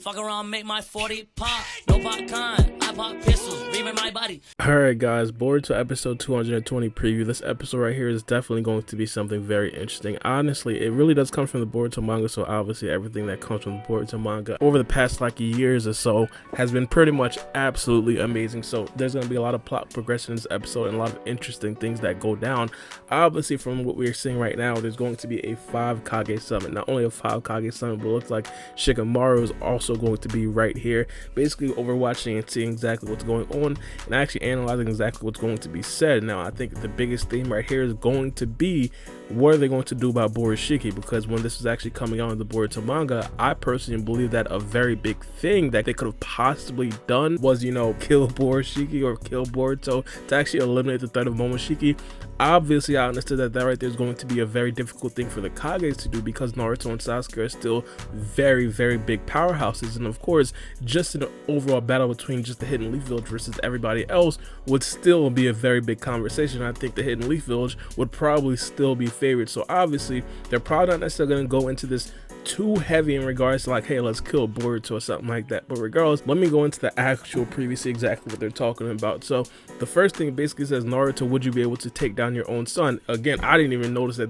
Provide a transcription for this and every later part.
Fuck around, make my 40 pop. No popcorn, I pop pistols, reaming my body. Alright guys, Boruto episode 220 preview. This episode right here is definitely going to be something very interesting. Honestly, it really does come from the Boruto manga, so obviously everything that comes from the Boruto manga over the past like years or so has been pretty much absolutely amazing. So there's going to be a lot of plot progression in this episode and a lot of interesting things that go down. Obviously from what we're seeing right now, there's going to be a 5 Kage summit. Not only a 5 Kage summit, but it looks like Shikamaru is also going to be right here, basically overwatching and seeing exactly what's going on and actually analyzing exactly what's going to be said. Now I think the biggest theme right here is going to be what are they going to do about BoruShiki, because when this was actually coming out in the Boruto manga, I personally believe that a very big thing that they could have possibly done was, you know, kill BoruShiki or kill Boruto to actually eliminate the threat of Momoshiki. Obviously I understood that right there is going to be a very difficult thing for the Kages to do, because Naruto and Sasuke are still very big powerhouses, and of course just an overall battle between just the Hidden Leaf Village versus everybody else would still be a very big conversation. I think the Hidden Leaf Village would probably still be favored, so obviously they're probably not necessarily going to go into this too heavy in regards to like, hey, let's kill Boruto or something like that. But regardless, let me go into the actual preview, see exactly what they're talking about. So the first thing basically says, Naruto, would you be able to take down your own son? Again, I didn't even notice that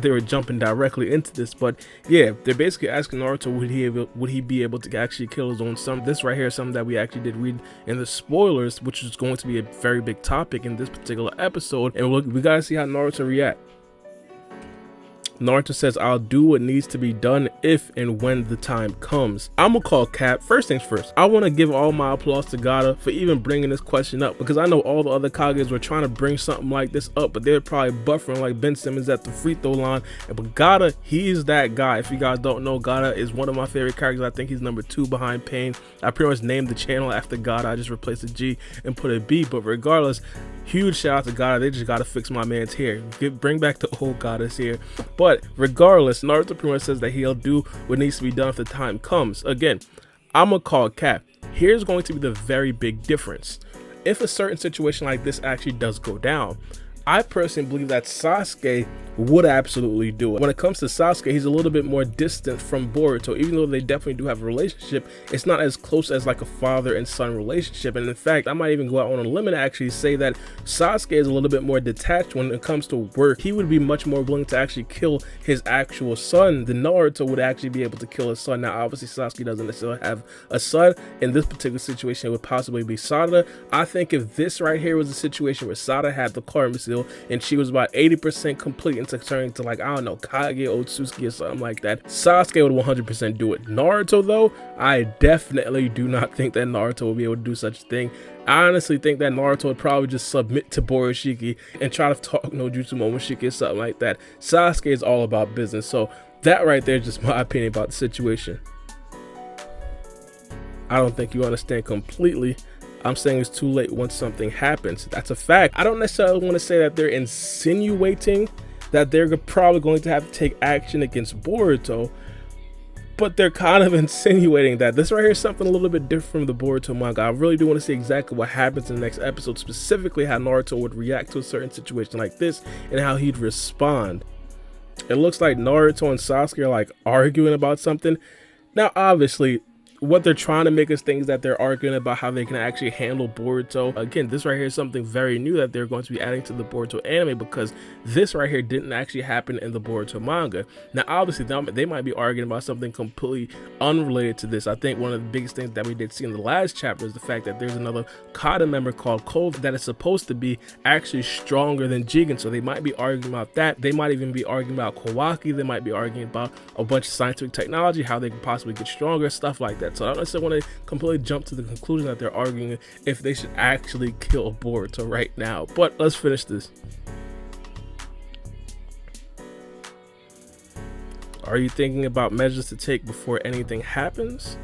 they were jumping directly into this, but yeah, they're basically asking Naruto, would he be able to actually kill his own son? This right here is something that we actually did read in the spoilers, which is going to be a very big topic in this particular episode, and we gotta see how Naruto reacts. Naruto says, I'll do what needs to be done if and when the time comes. I'm gonna call Cap. First things first, I want to give all my applause to Gaara for even bringing this question up, because I know all the other Kages were trying to bring something like this up, but they're probably buffering like Ben Simmons at the free throw line. But Gaara, he's that guy. If you guys don't know, Gaara is one of my favorite characters. I think he's number 2 behind Pain. I pretty much named the channel after Gaara. I just replaced the G and put a B, but regardless, huge shout out to Gaara. They just gotta fix my man's hair. Bring back the old Gaara's hair. But regardless, Naruto pretty much says that he'll do what needs to be done if the time comes. Again, I'm gonna call Cap. Here's going to be the very big difference. If a certain situation like this actually does go down, I personally believe that Sasuke would absolutely do it. When it comes to Sasuke, he's a little bit more distant from Boruto. Even though they definitely do have a relationship, it's not as close as like a father and son relationship. And in fact, I might even go out on a limb and actually say that Sasuke is a little bit more detached when it comes to work. He would be much more willing to actually kill his actual son than Naruto would actually be able to kill his son. Now obviously Sasuke doesn't necessarily have a son. In this particular situation, it would possibly be Sada. I think if this right here was a situation where Sada had the Karma Seal and she was about 80% complete into turning to, like, I don't know, Kage, Otsutsuki or something like that, Sasuke would 100% do it. Naruto though, I definitely do not think that Naruto will be able to do such a thing. I honestly think that Naruto would probably just submit to BoruShiki and try to talk no Jutsu Momoshiki or something like that. Sasuke is all about business, so that right there is just my opinion about the situation. I don't think you understand completely. I'm saying it's too late once something happens. That's a fact. I don't necessarily want to say that they're insinuating that they're probably going to have to take action against Boruto, but they're kind of insinuating that. This right here is something a little bit different from the Boruto manga. I really do want to see exactly what happens in the next episode, specifically how Naruto would react to a certain situation like this and how he'd respond. It looks like Naruto and Sasuke are like arguing about something. Now obviously what they're trying to make us think is that they're arguing about how they can actually handle Boruto. Again, this right here is something very new that they're going to be adding to the Boruto anime, because this right here didn't actually happen in the Boruto manga. Now obviously they might be arguing about something completely unrelated to this. I think one of the biggest things that we did see in the last chapter is the fact that there's another Kada member called Kove that is supposed to be actually stronger than Jigen, so they might be arguing about that. They might even be arguing about Kawaki. They might be arguing about a bunch of scientific technology, how they can possibly get stronger, stuff like that. So I don't necessarily want to completely jump to the conclusion that they're arguing if they should actually kill Boruto right now. But let's finish this. Are you thinking about measures to take before anything happens?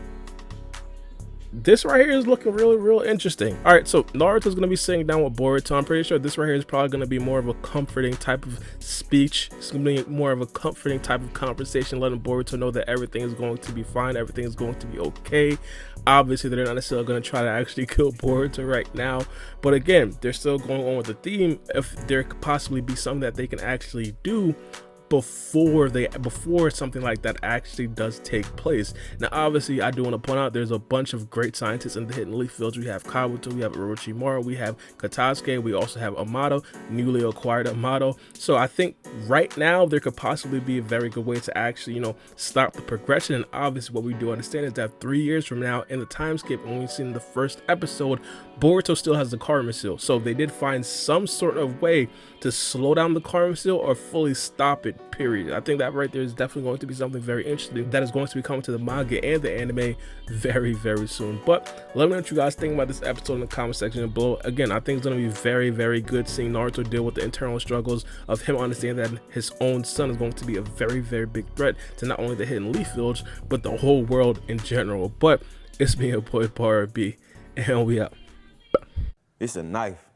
This right here is looking real interesting. All right, so Naruto's gonna be sitting down with Boruto. I'm pretty sure this right here is probably gonna be more of a comforting type of speech. It's gonna be more of a comforting type of conversation, letting Boruto know that everything is going to be fine, everything is going to be okay. Obviously they're not necessarily going to try to actually kill Boruto right now, but again, they're still going on with the theme if there could possibly be something that they can actually do before something like that actually does take place. Now obviously I do want to point out there's a bunch of great scientists in the Hidden Leaf fields. We have Kabuto, we have Orochimaru, we have Kage, we also have Amato, newly acquired Amato. So I think right now there could possibly be a very good way to actually, you know, stop the progression. And obviously what we do understand is that 3 years from now in the time skip, when we've seen the first episode, Boruto still has the Karma Seal. So they did find some sort of way to slow down the Karma Seal or fully stop it, period. I think that right there is definitely going to be something very interesting that is going to be coming to the manga and the anime very, very soon. But let me know what you guys think about this episode in the comment section below. Again, I think it's going to be very, very good seeing Naruto deal with the internal struggles of him understanding that his own son is going to be a very, very big threat to not only the Hidden Leaf Village, but the whole world in general. But it's me, your boy Baara B, and we out. It's a knife.